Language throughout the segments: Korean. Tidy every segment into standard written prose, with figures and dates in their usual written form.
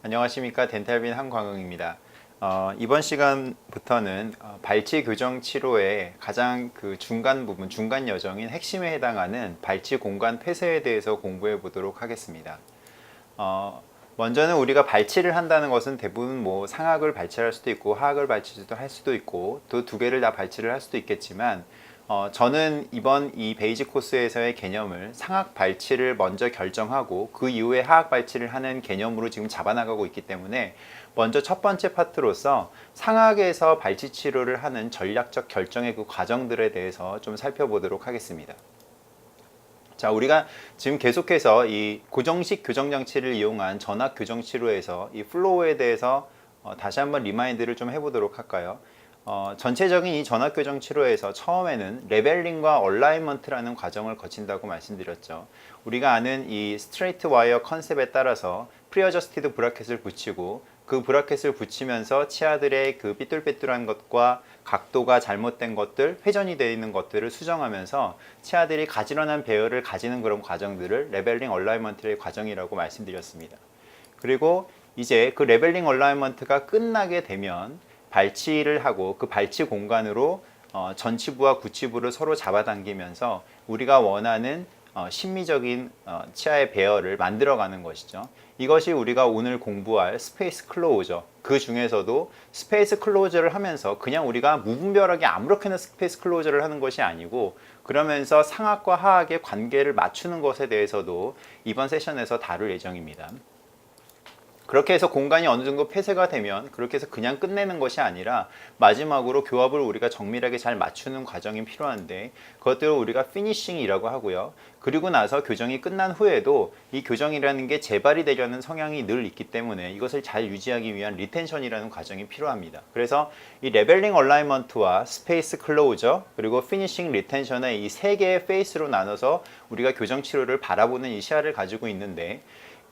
안녕하십니까. 덴탈빈 한광흥입니다. 이번 시간부터는 발치 교정 치료의 가장 중간 부분, 중간 여정인 핵심에 해당하는 발치 공간 폐쇄에 대해서 공부해 보도록 하겠습니다. 먼저는 우리가 발치를 한다는 것은 대부분 상악을 발치할 수도 있고 하악을 발치도 할 수도 있고 또 두 개를 다 발치를 할 수도 있겠지만 저는 이번 이 베이직 코스에서의 개념을 상악 발치를 먼저 결정하고 그 이후에 하악 발치를 하는 개념으로 지금 잡아나가고 있기 때문에 먼저 첫 번째 파트로서 상악에서 발치 치료를 하는 전략적 결정의 그 과정들에 대해서 좀 살펴보도록 하겠습니다. 자, 우리가 지금 계속해서 이 고정식 교정 장치를 이용한 전악 교정 치료에서 이 플로우에 대해서 다시 한번 리마인드를 좀 해보도록 할까요? 전체적인 이 전악 교정 치료에서 처음에는 레벨링과 얼라이먼트라는 과정을 거친다고 말씀드렸죠. 우리가 아는 이 스트레이트 와이어 컨셉에 따라서 프리어저스티드 브라켓을 붙이고 그 브라켓을 붙이면서 치아들의 그 삐뚤빼뚤한 것과 각도가 잘못된 것들, 회전이 되어 있는 것들을 수정하면서 치아들이 가지런한 배열을 가지는 그런 과정들을 레벨링 얼라이먼트의 과정이라고 말씀드렸습니다. 그리고 이제 그 레벨링 얼라이먼트가 끝나게 되면 발치를 하고 그 발치 공간으로 전치부와 구치부를 서로 잡아당기면서 우리가 원하는 심미적인 치아의 배열을 만들어가는 것이죠. 이것이 우리가 오늘 공부할 스페이스 클로우저, 그 중에서도 스페이스 클로저를 하면서 그냥 우리가 무분별하게 아무렇게나 스페이스 클로저를 하는 것이 아니고 그러면서 상악과 하악의 관계를 맞추는 것에 대해서도 이번 세션에서 다룰 예정입니다. 그렇게 해서 공간이 어느 정도 폐쇄가 되면 그렇게 해서 그냥 끝내는 것이 아니라 마지막으로 교합을 우리가 정밀하게 잘 맞추는 과정이 필요한데 그것들을 우리가 피니싱이라고 하고요. 그리고 나서 교정이 끝난 후에도 이 교정이라는 게 재발이 되려는 성향이 늘 있기 때문에 이것을 잘 유지하기 위한 리텐션이라는 과정이 필요합니다. 그래서 이 레벨링 얼라이먼트와 스페이스 클로우저 그리고 피니싱 리텐션의 이 세 개의 페이스로 나눠서 우리가 교정 치료를 바라보는 이 시야를 가지고 있는데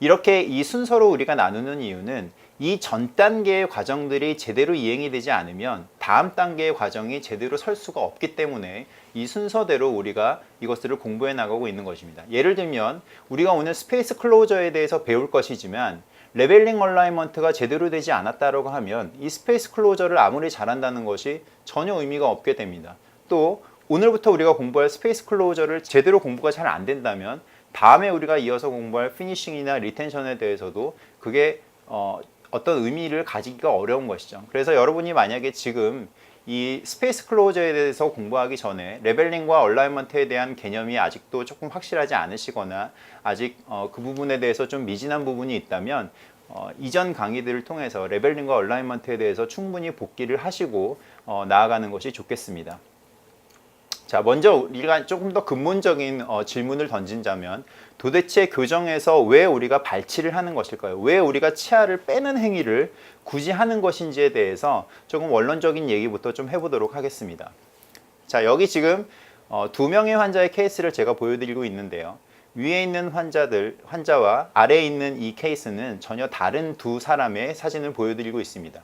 이렇게 이 순서로 우리가 나누는 이유는 이 전 단계의 과정들이 제대로 이행이 되지 않으면 다음 단계의 과정이 제대로 설 수가 없기 때문에 이 순서대로 우리가 이것들을 공부해 나가고 있는 것입니다. 예를 들면 우리가 오늘 스페이스 클로저에 대해서 배울 것이지만 레벨링 얼라이먼트가 제대로 되지 않았다고 하면 이 스페이스 클로저를 아무리 잘한다는 것이 전혀 의미가 없게 됩니다. 또 오늘부터 우리가 공부할 스페이스 클로저를 제대로 공부가 잘 안 된다면 다음에 우리가 이어서 공부할 피니싱이나 리텐션에 대해서도 그게 어떤 의미를 가지기가 어려운 것이죠. 그래서 여러분이 만약에 지금 이 스페이스 클로저에 대해서 공부하기 전에 레벨링과 얼라이먼트에 대한 개념이 아직도 조금 확실하지 않으시거나 아직 그 부분에 대해서 좀 미진한 부분이 있다면 이전 강의들을 통해서 레벨링과 얼라이먼트에 대해서 충분히 복기를 하시고 나아가는 것이 좋겠습니다. 자, 먼저 우리가 조금 더 근본적인 질문을 던진다면 도대체 교정에서 왜 우리가 발치를 하는 것일까요? 왜 우리가 치아를 빼는 행위를 굳이 하는 것인지에 대해서 조금 원론적인 얘기부터 좀 해보도록 하겠습니다. 자, 여기 지금 두 명의 환자의 케이스를 제가 보여드리고 있는데요. 위에 있는 환자와 아래에 있는 이 케이스는 전혀 다른 두 사람의 사진을 보여드리고 있습니다.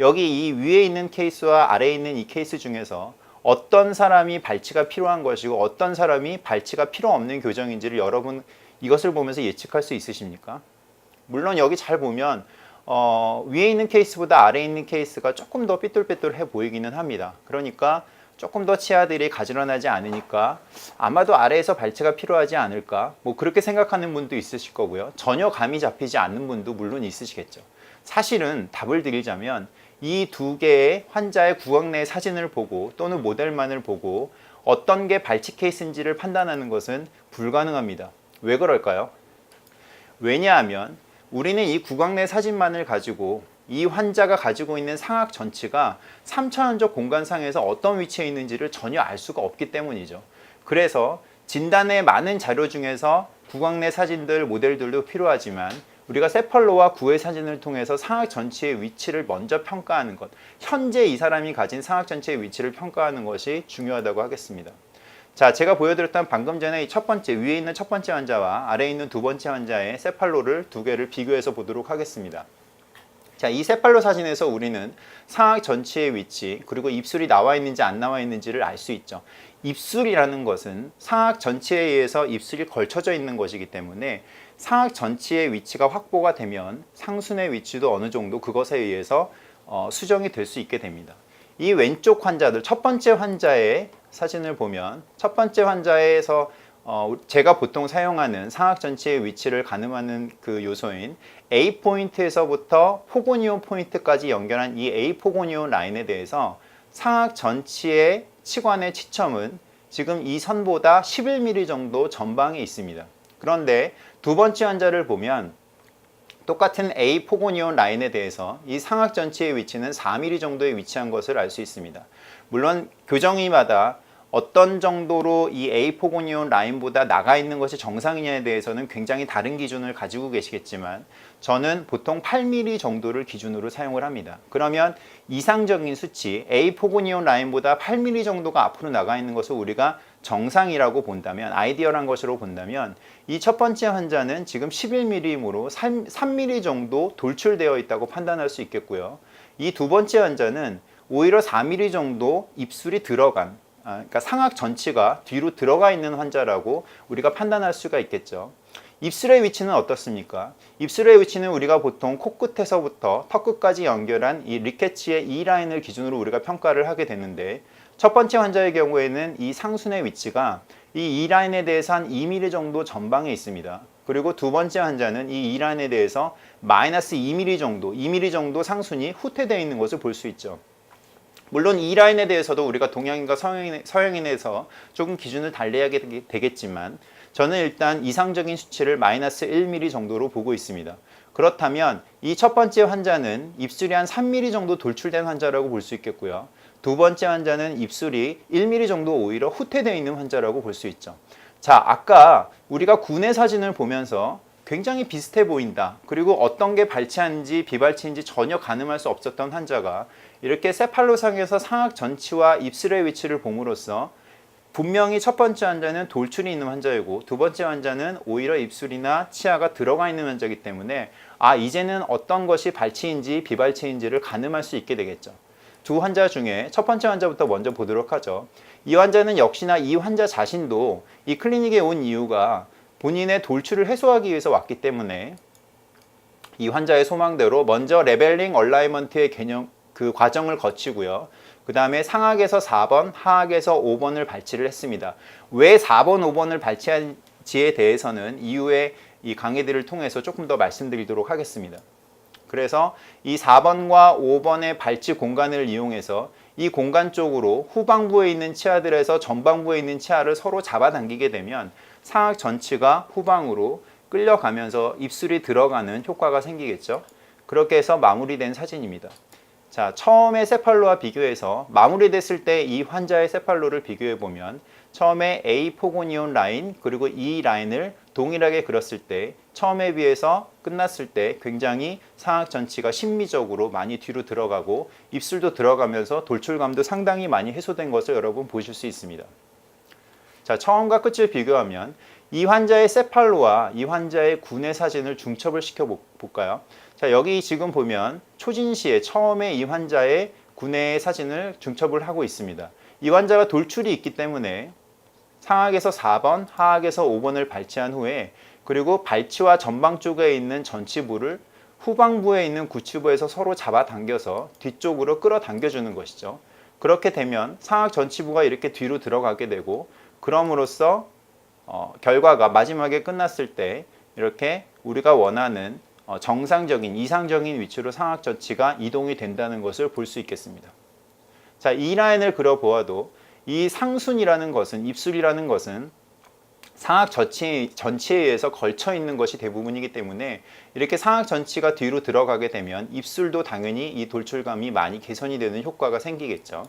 여기 이 위에 있는 케이스와 아래에 있는 이 케이스 중에서 어떤 사람이 발치가 필요한 것이고 어떤 사람이 발치가 필요 없는 교정인지를 여러분 이것을 보면서 예측할 수 있으십니까? 물론 여기 잘 보면 위에 있는 케이스보다 아래에 있는 케이스가 조금 더 삐뚤빼뚤해 보이기는 합니다. 그러니까 조금 더 치아들이 가지런하지 않으니까 아마도 아래에서 발치가 필요하지 않을까 그렇게 생각하는 분도 있으실 거고요. 전혀 감이 잡히지 않는 분도 물론 있으시겠죠. 사실은 답을 드리자면 이 두 개의 환자의 구강 내 사진을 보고 또는 모델만을 보고 어떤 게 발치 케이스인지를 판단하는 것은 불가능합니다. 왜 그럴까요? 왜냐하면 우리는 이 구강 내 사진만을 가지고 이 환자가 가지고 있는 상악 전치가 3차원적 공간상에서 어떤 위치에 있는지를 전혀 알 수가 없기 때문이죠. 그래서 진단의 많은 자료 중에서 구강 내 사진들, 모델들도 필요하지만 우리가 세팔로와 구의 사진을 통해서 상악 전체의 위치를 먼저 평가하는 것, 현재 이 사람이 가진 상악 전체의 위치를 평가하는 것이 중요하다고 하겠습니다. 자, 제가 보여드렸던 방금 전에 이 첫 번째, 위에 있는 첫 번째 환자와 아래에 있는 두 번째 환자의 세팔로를 두 개를 비교해서 보도록 하겠습니다. 자, 이 세팔로 사진에서 우리는 상악 전체의 위치, 그리고 입술이 나와 있는지 안 나와 있는지를 알 수 있죠. 입술이라는 것은 상악 전체에 의해서 입술이 걸쳐져 있는 것이기 때문에 상악 전치의 위치가 확보가 되면 상순의 위치도 어느 정도 그것에 의해서 수정이 될 수 있게 됩니다. 이 왼쪽 환자들, 첫 번째 환자의 사진을 보면 첫 번째 환자에서 제가 보통 사용하는 상악 전치의 위치를 가늠하는 그 요소인 A 포인트에서부터 포고니온 포인트까지 연결한 이 A 포고니온 라인에 대해서 상악 전치의 치관의 치점은 지금 이 선보다 11mm 정도 전방에 있습니다. 그런데 두 번째 환자를 보면 똑같은 A 포고니온 라인에 대해서 이 상악 전치의 위치는 4mm 정도에 위치한 것을 알 수 있습니다. 물론 교정의마다 어떤 정도로 이 A 포고니온 라인보다 나가 있는 것이 정상이냐에 대해서는 굉장히 다른 기준을 가지고 계시겠지만 저는 보통 8mm 정도를 기준으로 사용을 합니다. 그러면 이상적인 수치 A 포고니온 라인보다 8mm 정도가 앞으로 나가 있는 것을 우리가 정상이라고 본다면, 아이디어란 것으로 본다면 이 첫 번째 환자는 지금 11mm이므로 3mm 정도 돌출되어 있다고 판단할 수 있겠고요. 이 두 번째 환자는 오히려 4mm 정도 입술이 들어간, 그러니까 상악 전치가 뒤로 들어가 있는 환자라고 우리가 판단할 수가 있겠죠. 입술의 위치는 어떻습니까? 입술의 위치는 우리가 보통 코끝에서부터 턱끝까지 연결한 이 리케치의 E 라인을 기준으로 우리가 평가를 하게 되는데, 첫 번째 환자의 경우에는 이 상순의 위치가 이 E 라인에 대해서 한 2mm 정도 전방에 있습니다. 그리고 두 번째 환자는 이 E 라인에 대해서 마이너스 2mm 정도 상순이 후퇴되어 있는 것을 볼 수 있죠. 물론 이 라인에 대해서도 우리가 동양인과 서양인에서 조금 기준을 달리하게 되겠지만 저는 일단 이상적인 수치를 마이너스 1mm 정도로 보고 있습니다. 그렇다면 이 첫 번째 환자는 입술이 한 3mm 정도 돌출된 환자라고 볼 수 있겠고요. 두 번째 환자는 입술이 1mm 정도 오히려 후퇴되어 있는 환자라고 볼 수 있죠. 자, 아까 우리가 군의 사진을 보면서 굉장히 비슷해 보인다. 그리고 어떤 게 발치인지 비발치인지 전혀 가늠할 수 없었던 환자가 이렇게 세팔로상에서 상악 전치와 입술의 위치를 봄으로써 분명히 첫 번째 환자는 돌출이 있는 환자이고 두 번째 환자는 오히려 입술이나 치아가 들어가 있는 환자이기 때문에 이제는 어떤 것이 발치인지 비발치인지를 가늠할 수 있게 되겠죠. 두 환자 중에 첫 번째 환자부터 먼저 보도록 하죠. 이 환자는 역시나 이 환자 자신도 이 클리닉에 온 이유가 본인의 돌출을 해소하기 위해서 왔기 때문에 이 환자의 소망대로 먼저 레벨링 얼라이먼트의 개념 그 과정을 거치고요. 그 다음에 상악에서 4번, 하악에서 5번을 발치를 했습니다. 왜 4번, 5번을 발치한지에 대해서는 이후에 이 강의들을 통해서 조금 더 말씀드리도록 하겠습니다. 그래서 이 4번과 5번의 발치 공간을 이용해서 이 공간 쪽으로 후방부에 있는 치아들에서 전방부에 있는 치아를 서로 잡아당기게 되면 상악 전치가 후방으로 끌려가면서 입술이 들어가는 효과가 생기겠죠. 그렇게 해서 마무리된 사진입니다. 자, 처음에 세팔로와 비교해서 마무리됐을 때 이 환자의 세팔로를 비교해 보면 처음에 A 포고니온 라인 그리고 E 라인을 동일하게 그렸을 때 처음에 비해서 끝났을 때 굉장히 상악 전치가 심미적으로 많이 뒤로 들어가고 입술도 들어가면서 돌출감도 상당히 많이 해소된 것을 여러분 보실 수 있습니다. 자, 처음과 끝을 비교하면 이 환자의 세팔로와 이 환자의 군의 사진을 중첩을 시켜 볼까요? 자, 여기 지금 보면 초진시에 처음에 이 환자의 군의 사진을 중첩을 하고 있습니다. 이 환자가 돌출이 있기 때문에 상악에서 4번, 하악에서 5번을 발치한 후에 그리고 발치와 전방 쪽에 있는 전치부를 후방부에 있는 구치부에서 서로 잡아당겨서 뒤쪽으로 끌어당겨주는 것이죠. 그렇게 되면 상악 전치부가 이렇게 뒤로 들어가게 되고 그럼으로써 결과가 마지막에 끝났을 때 이렇게 우리가 원하는 정상적인 이상적인 위치로 상악 전치가 이동이 된다는 것을 볼 수 있겠습니다. 자, 이 라인을 그려보아도 이 상순이라는 것은 입술이라는 것은 상악 전치에 의해서 걸쳐 있는 것이 대부분이기 때문에 이렇게 상악 전치가 뒤로 들어가게 되면 입술도 당연히 이 돌출감이 많이 개선이 되는 효과가 생기겠죠.